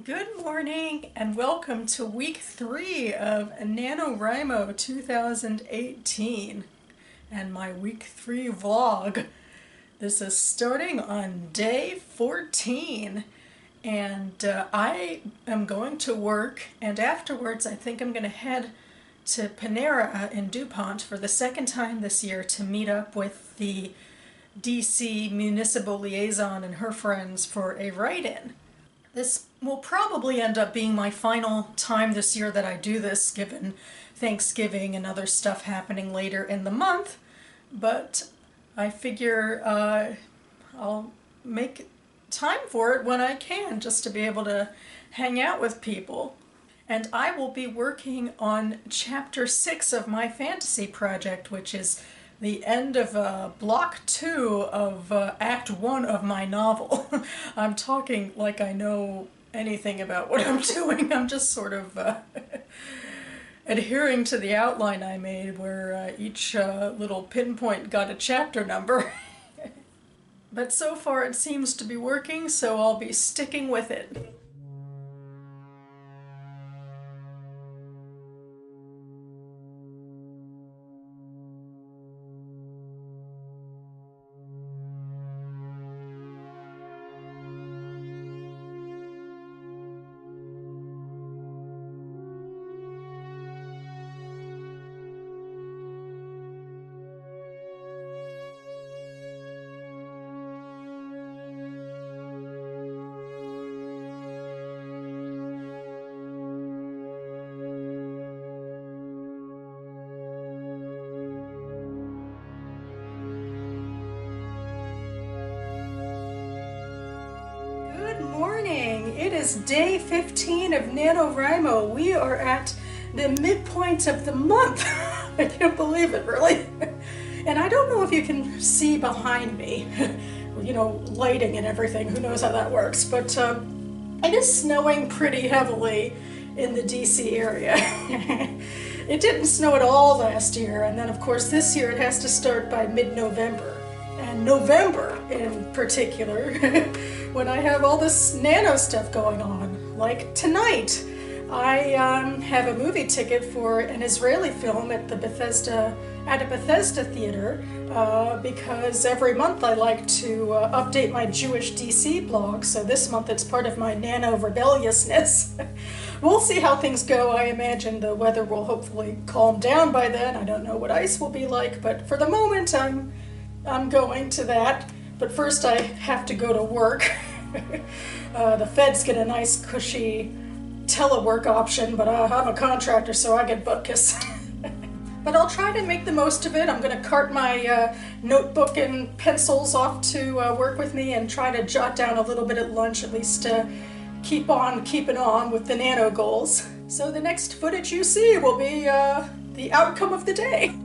Good morning and welcome to week 3 of NaNoWriMo 2018 and my week 3 vlog. This is starting on day 14 and I am going to work, and afterwards I think I'm going to head to Panera in DuPont for the second time this year to meet up with the DC municipal liaison and her friends for a write-in. This will probably end up being my final time this year that I do this, given Thanksgiving and other stuff happening later in the month, but I figure I'll make time for it when I can, just to be able to hang out with people. And I will be working on chapter 6 of my fantasy project, which is the end of block 2 of act 1 of my novel. I'm talking like I know anything about what I'm doing. I'm just sort of adhering to the outline I made, where each little pinpoint got a chapter number. But so far it seems to be working, so I'll be sticking with it. It is day 15 of NaNoWriMo. We are at the midpoint of the month. I can't believe it, really. And I don't know if you can see behind me, you know, lighting and everything. Who knows how that works? But it is snowing pretty heavily in the DC area. It didn't snow at all last year, and then of course this year it has to start by mid-November. And November in particular, when I have all this nano stuff going on. Like tonight, I have a movie ticket for an Israeli film at a Bethesda theater, because every month I like to update my Jewish DC blog, so this month it's part of my nano rebelliousness. We'll see how things go. I imagine the weather will hopefully calm down by then. I don't know what ice will be like, but for the moment I'm going to that. But first I have to go to work. The feds get a nice cushy telework option, but I'm a contractor, so I get bupkis. But I'll try to make the most of it. I'm going to cart my notebook and pencils off to work with me and try to jot down a little bit at lunch, at least to keep on keeping on with the nano goals. So the next footage you see will be the outcome of the day.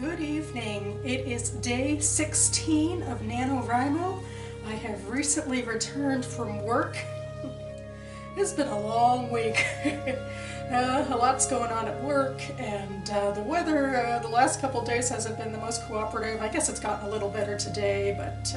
Good evening. It is day 16 of NaNoWriMo. I have recently returned from work. It's been a long week. A lot's going on at work, and the weather the last couple days hasn't been the most cooperative. I guess it's gotten a little better today, but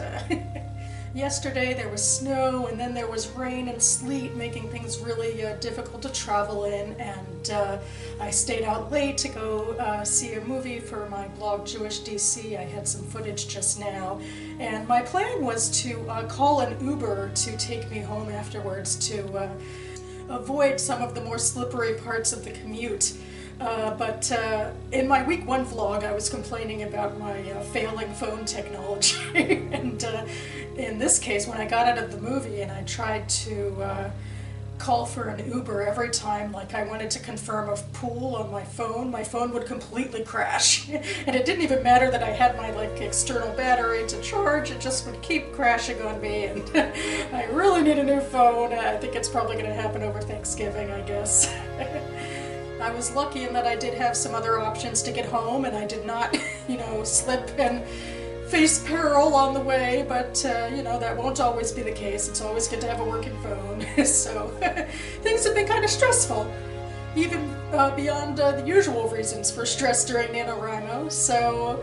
Yesterday there was snow, and then there was rain and sleet, making things really difficult to travel in, and I stayed out late to go see a movie for my blog Jewish DC. I had some footage just now, and my plan was to call an Uber to take me home afterwards to avoid some of the more slippery parts of the commute. But in my week 1 vlog I was complaining about my failing phone technology and in this case when I got out of the movie and I tried to call for an Uber, every time like I wanted to confirm a pool on my phone would completely crash. And it didn't even matter that I had my like external battery to charge, it just would keep crashing on me, and I really need a new phone. I think it's probably going to happen over Thanksgiving, I guess. I was lucky in that I did have some other options to get home, and I did not, you know, slip and face peril on the way, but, you know, that won't always be the case. It's always good to have a working phone, so things have been kind of stressful, even beyond the usual reasons for stress during NaNoWriMo. So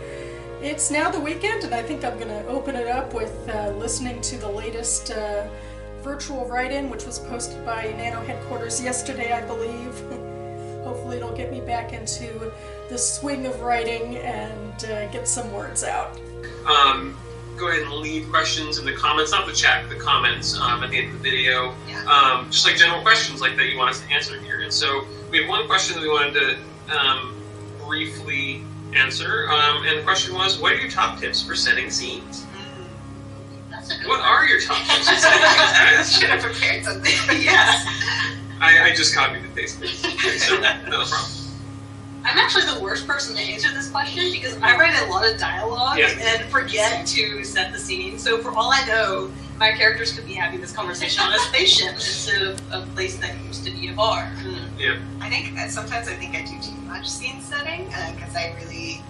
it's now the weekend, and I think I'm going to open it up with listening to the latest virtual write-in, which was posted by Nano headquarters yesterday, I believe. Hopefully it'll get me back into the swing of writing and get some words out. Go ahead and leave questions in the comments, not the chat, the comments at the end of the video. Yeah. Just like general questions like that you want us to answer here. And so we have one question that we wanted to briefly answer. And the question was, what are your top tips for setting scenes? That's a good What are your top tips for setting scenes, guys? Should have prepared something. Yeah. I just copied and pasted it, so no problem. I'm actually the worst person to answer this question because I write a lot of dialogue and forget to set the scene. So for all I know, my characters could be having this conversation on a spaceship instead of a place that used to be a bar. Yeah. I think sometimes I think I do too much scene setting because I really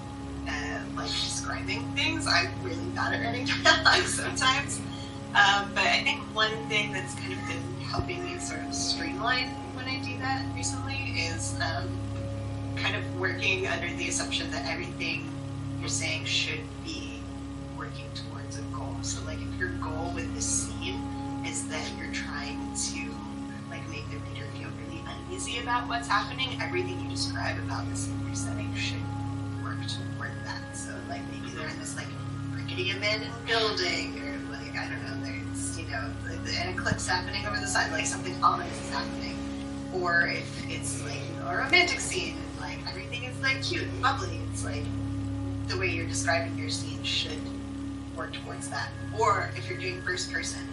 like describing things. I'm really bad at writing dialogue sometimes. But I think one thing that's kind of been helping me sort of streamline when I do that recently is kind of working under the assumption that everything you're saying should be working towards a goal. So like if your goal with this scene is that you're trying to like make the reader feel really uneasy about what's happening, everything you describe about the scene you're setting should work toward that. So like maybe they're in this like rickety abandoned building, or like I don't know, there's, you know, an eclipse happening over the side, like something ominous is happening. Or if it's like, you know, a romantic scene, and like everything is like cute and bubbly, it's like the way you're describing your scene should work towards that. Or if you're doing first person,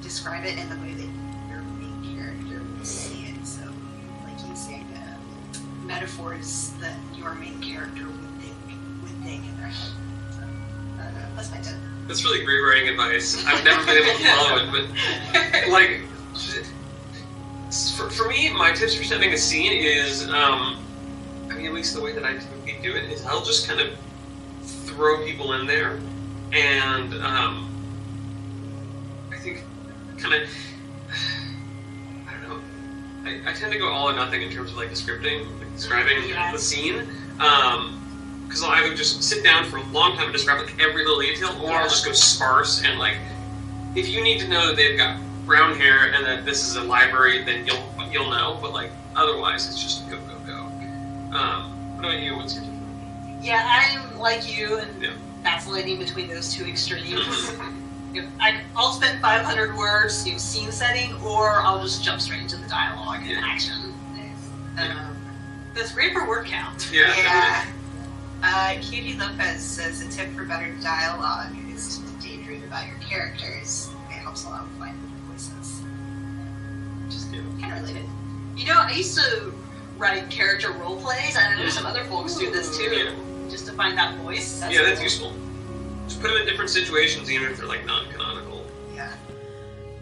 describe it in the way that your main character will see it. So like using metaphors that your main character would think in their head. So I don't know, that's my tip. That's really great writing advice. I've never been able to follow it, but like, for me, my tips for setting a scene is, I mean, at least the way that I typically do it is I'll just kind of throw people in there, and I think kind of, I don't know, I tend to go all or nothing in terms of like describing the scene. Because I'll either just sit down for a long time and describe like every little detail, or I'll just go sparse and like, if you need to know that they've got brown hair and that this is a library, then you'll know. But like otherwise, it's just go go go. What about you? What's your tip? Yeah, I'm like you and vacillating between those two extremes. I'll spend 500 words, scene setting, or I'll just jump straight into the dialogue and action. That's great for word count. Yeah. Katie Lopez says a tip for better dialogue is to daydream about your characters. It helps a lot with finding their voices. Just kind of related. You know, I used to write character role plays, and I know some other folks do this too, just to find that voice. That's useful. Just put them in different situations, even if they're like non-canonical. Yeah.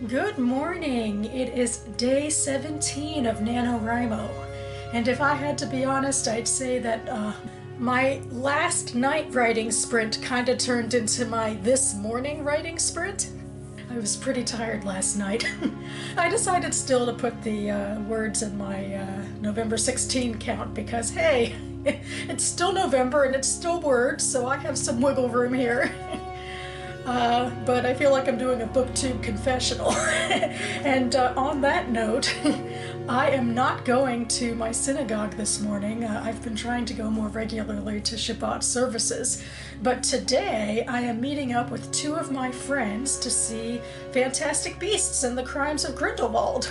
Good morning. It is day 17 of NaNoWriMo, and if I had to be honest, I'd say that my last night writing sprint kind of turned into my this morning writing sprint. I was pretty tired last night. I decided still to put the words in my November 16 count because, hey, it's still November and it's still words, so I have some wiggle room here. but I feel like I'm doing a booktube confessional. And on that note, I am not going to my synagogue this morning. I've been trying to go more regularly to Shabbat services, but today I am meeting up with two of my friends to see Fantastic Beasts and the Crimes of Grindelwald.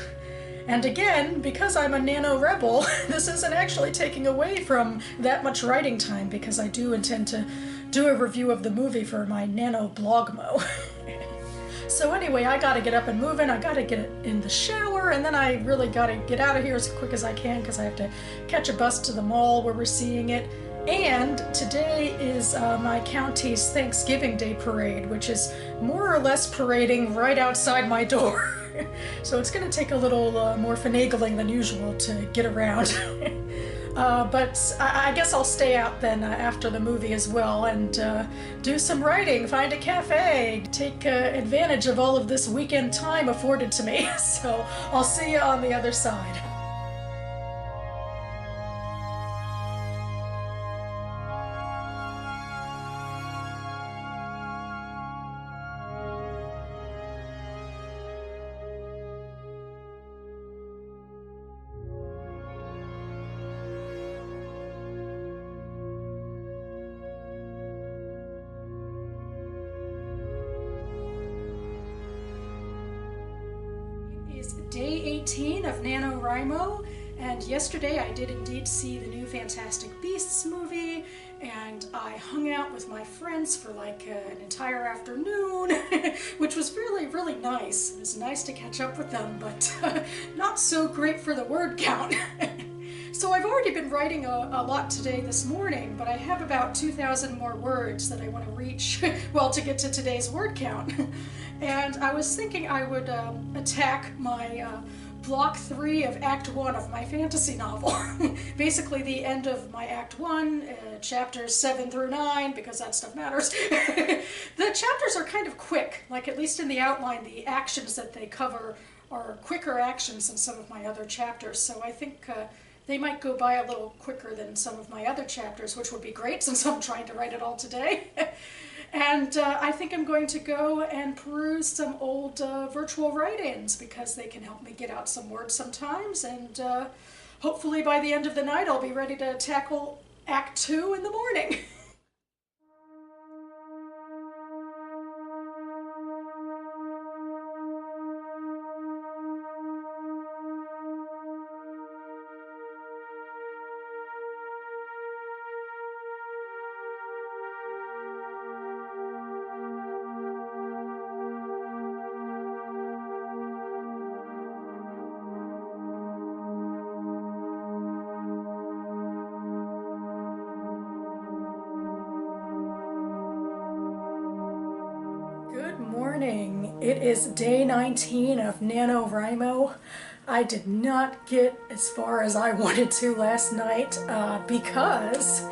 And again, because I'm a nano rebel, this isn't actually taking away from that much writing time, because I do intend to do a review of the movie for my nano blogmo. So anyway, I gotta get up and moving, I gotta get in the shower, and then I really gotta get out of here as quick as I can because I have to catch a bus to the mall where we're seeing it. And today is my county's Thanksgiving Day parade, which is more or less parading right outside my door. So it's going to take a little more finagling than usual to get around. But I guess I'll stay out then after the movie as well and do some writing, find a cafe, take advantage of all of this weekend time afforded to me. So I'll see you on the other side. Day 18 of NaNoWriMo, and yesterday I did indeed see the new Fantastic Beasts movie, and I hung out with my friends for like an entire afternoon, which was really, really nice. It was nice to catch up with them, but not so great for the word count. So I've already been writing a lot today this morning, but I have about 2,000 more words that I want to reach, well, to get to today's word count. And I was thinking I would attack my block 3 of Act 1 of my fantasy novel. Basically the end of my Act 1, chapters 7 through 9, because that stuff matters. The chapters are kind of quick, like at least in the outline, the actions that they cover are quicker actions than some of my other chapters, so I think they might go by a little quicker than some of my other chapters, which would be great since I'm trying to write it all today. And I think I'm going to go and peruse some old virtual write-ins because they can help me get out some words sometimes, and hopefully by the end of the night I'll be ready to tackle Act 2 in the morning. Good morning. It is day 19 of NaNoWriMo. I did not get as far as I wanted to last night because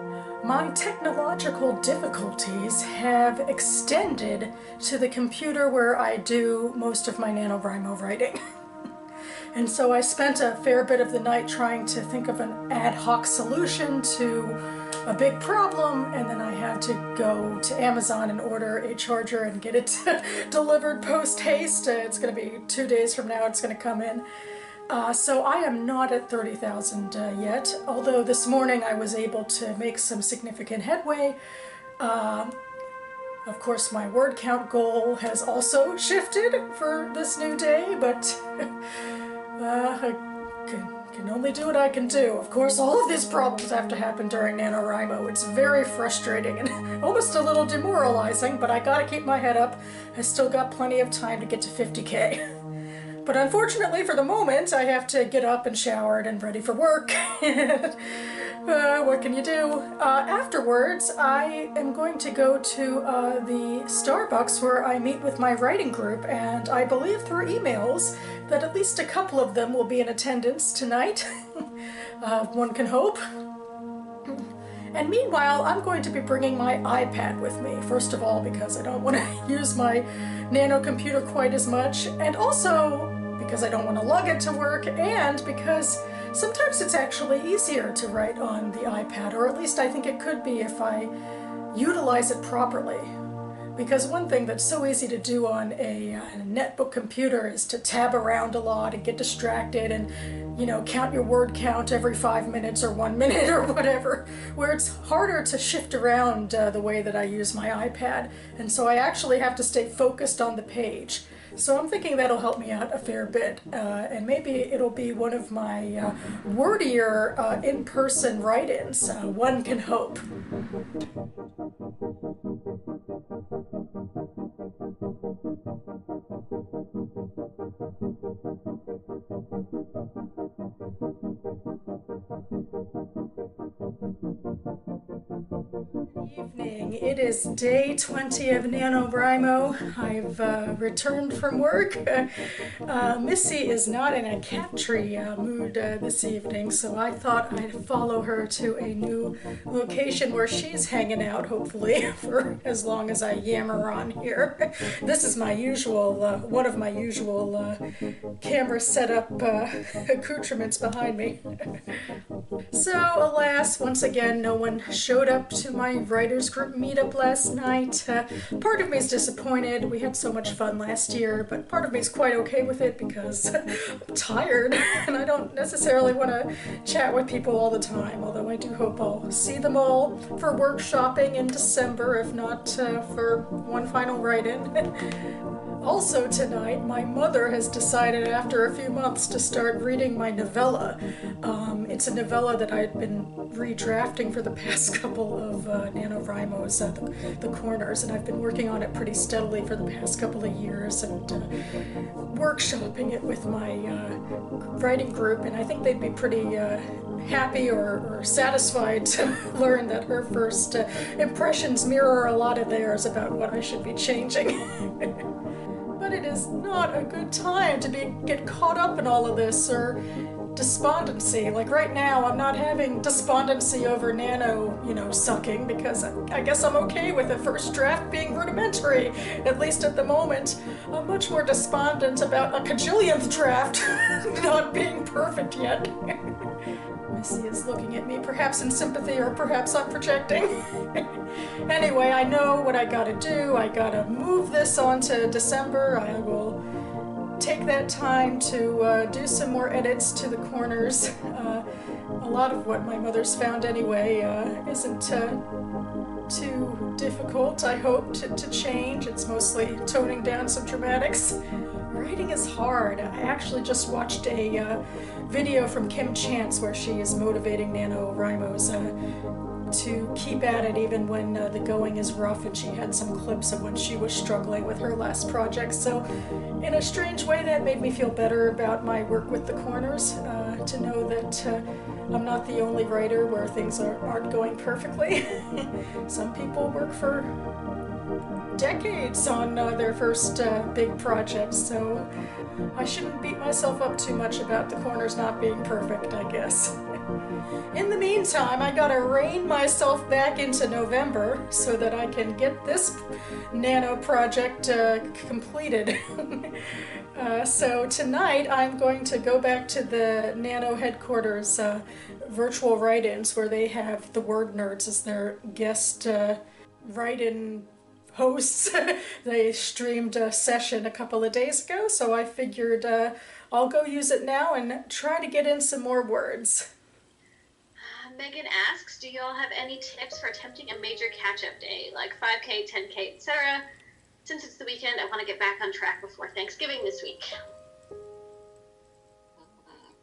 my technological difficulties have extended to the computer where I do most of my NaNoWriMo writing. And so I spent a fair bit of the night trying to think of an ad hoc solution to a big problem, and then I had to go to Amazon and order a charger and get it delivered post-haste. It's going to be 2 days from now it's going to come in. So I am not at 30,000 yet, although this morning I was able to make some significant headway. Of course, my word count goal has also shifted for this new day, but I can only do what I can do. Of course, all of these problems have to happen during NaNoWriMo. It's very frustrating and almost a little demoralizing, but I gotta keep my head up. I still got plenty of time to get to 50K. But unfortunately, for the moment, I have to get up and showered and ready for work. What can you do? Afterwards, I am going to go to the Starbucks where I meet with my writing group, and I believe through emails that at least a couple of them will be in attendance tonight. One can hope. And meanwhile, I'm going to be bringing my iPad with me. First of all, because I don't want to use my nano computer quite as much, and also because I don't want to lug it to work, and because sometimes it's actually easier to write on the iPad, or at least I think it could be if I utilize it properly. Because one thing that's so easy to do on a netbook computer is to tab around a lot and get distracted and, you know, count your word count every 5 minutes or 1 minute or whatever, where it's harder to shift around the way that I use my iPad. And so I actually have to stay focused on the page. So I'm thinking that'll help me out a fair bit, and maybe it'll be one of my wordier in-person write-ins, one can hope. Evening. It is day 20 of NaNoWriMo. I've returned from work. Missy is not in a cat tree mood this evening, so I thought I'd follow her to a new location where she's hanging out, hopefully, for as long as I yammer on here. This is my usual, one of my usual camera setup accoutrements behind me. So, alas, once again, no one showed up to my writers group meetup last night. Part of me is disappointed. We had so much fun last year, but part of me is quite okay with it because I'm tired and I don't necessarily want to chat with people all the time, although I do hope I'll see them all for workshopping in December, if not for one final write-in. Also tonight, my mother has decided after a few months to start reading my novella. It's a novella that I'd been redrafting for the past couple of NaNoWriMo's, the Corners, and I've been working on it pretty steadily for the past couple of years and workshopping it with my writing group, and I think they'd be pretty happy or satisfied to learn that her first impressions mirror a lot of theirs about what I should be changing. But it is not a good time to get caught up in all of this or despondency. Like right now, I'm not having despondency over nano, sucking, because I guess I'm okay with the first draft being rudimentary, at least at the moment. I'm much more despondent about a cajillionth draft not being perfect yet. Missy is looking at me, perhaps in sympathy, or perhaps I'm projecting. Anyway, I know what I gotta do. I gotta move this on to December. I will take that time to do some more edits to the corners. A lot of what my mother's found anyway isn't too difficult, I hope, to change. It's mostly toning down some dramatics. Writing is hard. I actually just watched a video from Kim Chance where she is motivating NaNoWriMo's to keep at it even when the going is rough, and she had some clips of when she was struggling with her last project. So in a strange way, that made me feel better about my work with the Corners, to know that I'm not the only writer where things aren't going perfectly. Some people work for decades on their first big projects, so I shouldn't beat myself up too much about the Corners not being perfect, I guess. In the meantime, I gotta rein myself back into November so that I can get this nano project completed. So tonight I'm going to go back to the Nano headquarters virtual write-ins where they have the Word Nerds as their guest write-in hosts. They streamed a session a couple of days ago, so I figured I'll go use it now and try to get in some more words. Megan asks, do y'all have any tips for attempting a major catch-up day, like 5K, 10K, etc.? Since it's the weekend, I want to get back on track before Thanksgiving this week.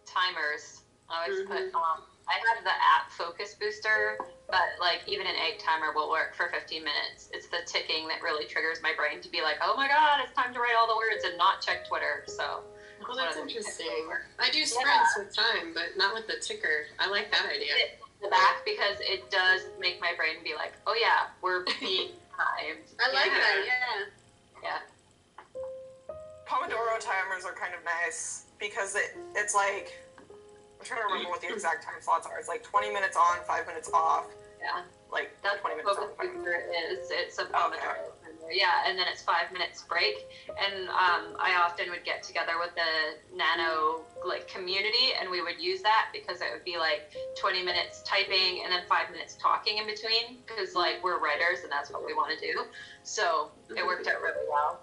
Timers. I always put, I have the app Focus Booster, but like even an egg timer will work for 15 minutes. It's the ticking that really triggers my brain to be like, oh my god, it's time to write all the words and not check Twitter. So well, that's interesting. I do sprints with time, but not with the ticker. I like that idea. The back, because it does make my brain be like, oh yeah, we're being timed. I like that, yeah. Pomodoro timers are kind of nice because it's like, I'm trying to remember what the exact time slots are. It's like 20 minutes on, 5 minutes off. Yeah. Like that's 20 minutes on, 5 minutes off. It's a Pomodoro. Yeah, and then it's 5 minutes break. And I often would get together with the Nano like community, and we would use that because it would be like 20 minutes typing and then 5 minutes talking in between, because like we're writers and that's what we want to do. So it worked out really well.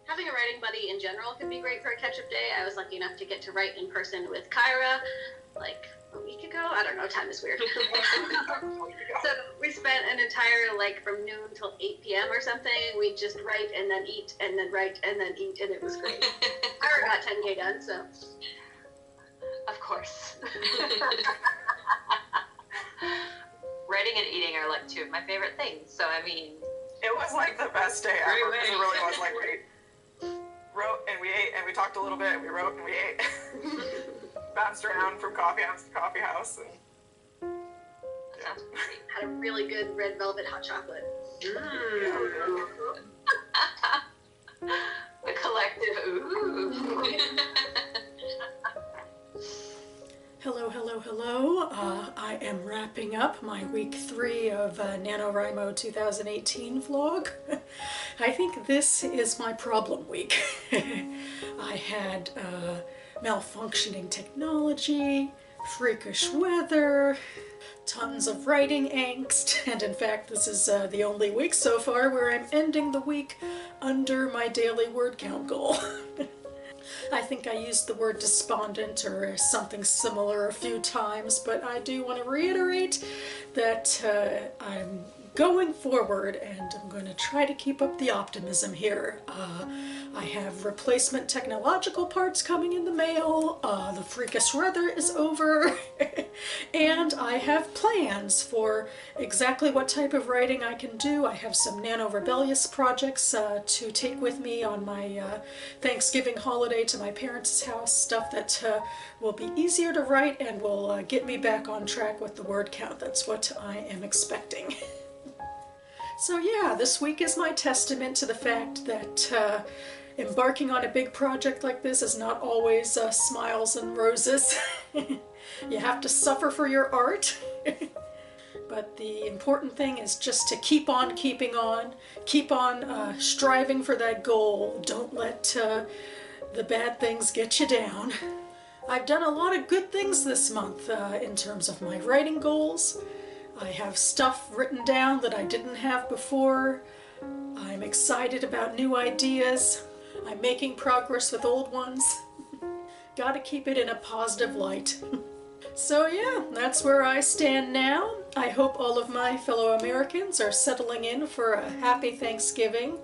Having a writing buddy in general could be great for a catch-up day. I was lucky enough to get to write in person with Kyra like a week ago. I don't know, time is weird. So we spent an entire, like, from noon till 8 p.m. or something. We just write and then eat and then write and then eat, and it was great. Kyra got 10K done, so. Of course. Writing and eating are like two of my favorite things. So, I mean, it was like the best day ever. It really was. Like, we wrote and we ate and we talked a little bit and we wrote and we ate. Bounced around from coffee house to coffee house, and yeah. Had a really good red velvet hot chocolate. The collective ooh. Hello, hello, hello. I am wrapping up my week 3 of NaNoWriMo 2018 vlog. I think this is my problem week. I had malfunctioning technology, freakish weather, tons of writing angst, and in fact this is the only week so far where I'm ending the week under my daily word count goal. I think I used the word despondent or something similar a few times, but I do want to reiterate that I'm going forward and I'm going to try to keep up the optimism here. I have replacement technological parts coming in the mail, the freakish weather is over, and I have plans for exactly what type of writing I can do. I have some nano-rebellious projects to take with me on my Thanksgiving holiday to my parents' house, stuff that will be easier to write and will get me back on track with the word count. That's what I am expecting. So yeah, this week is my testament to the fact that embarking on a big project like this is not always smiles and roses. You have to suffer for your art. But the important thing is just to keep on keeping on, keep on striving for that goal. Don't let the bad things get you down. I've done a lot of good things this month in terms of my writing goals. I have stuff written down that I didn't have before. I'm excited about new ideas. I'm making progress with old ones. Gotta keep it in a positive light. So yeah, that's where I stand now. I hope all of my fellow Americans are settling in for a happy Thanksgiving.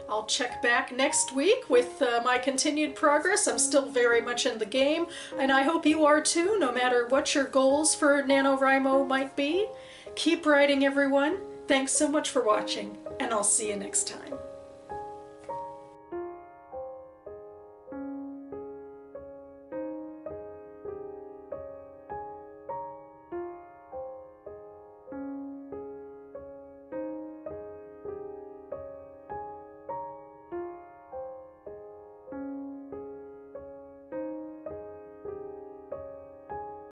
I'll check back next week with my continued progress. I'm still very much in the game, and I hope you are too, no matter what your goals for NaNoWriMo might be. Keep writing, everyone. Thanks so much for watching, and I'll see you next time.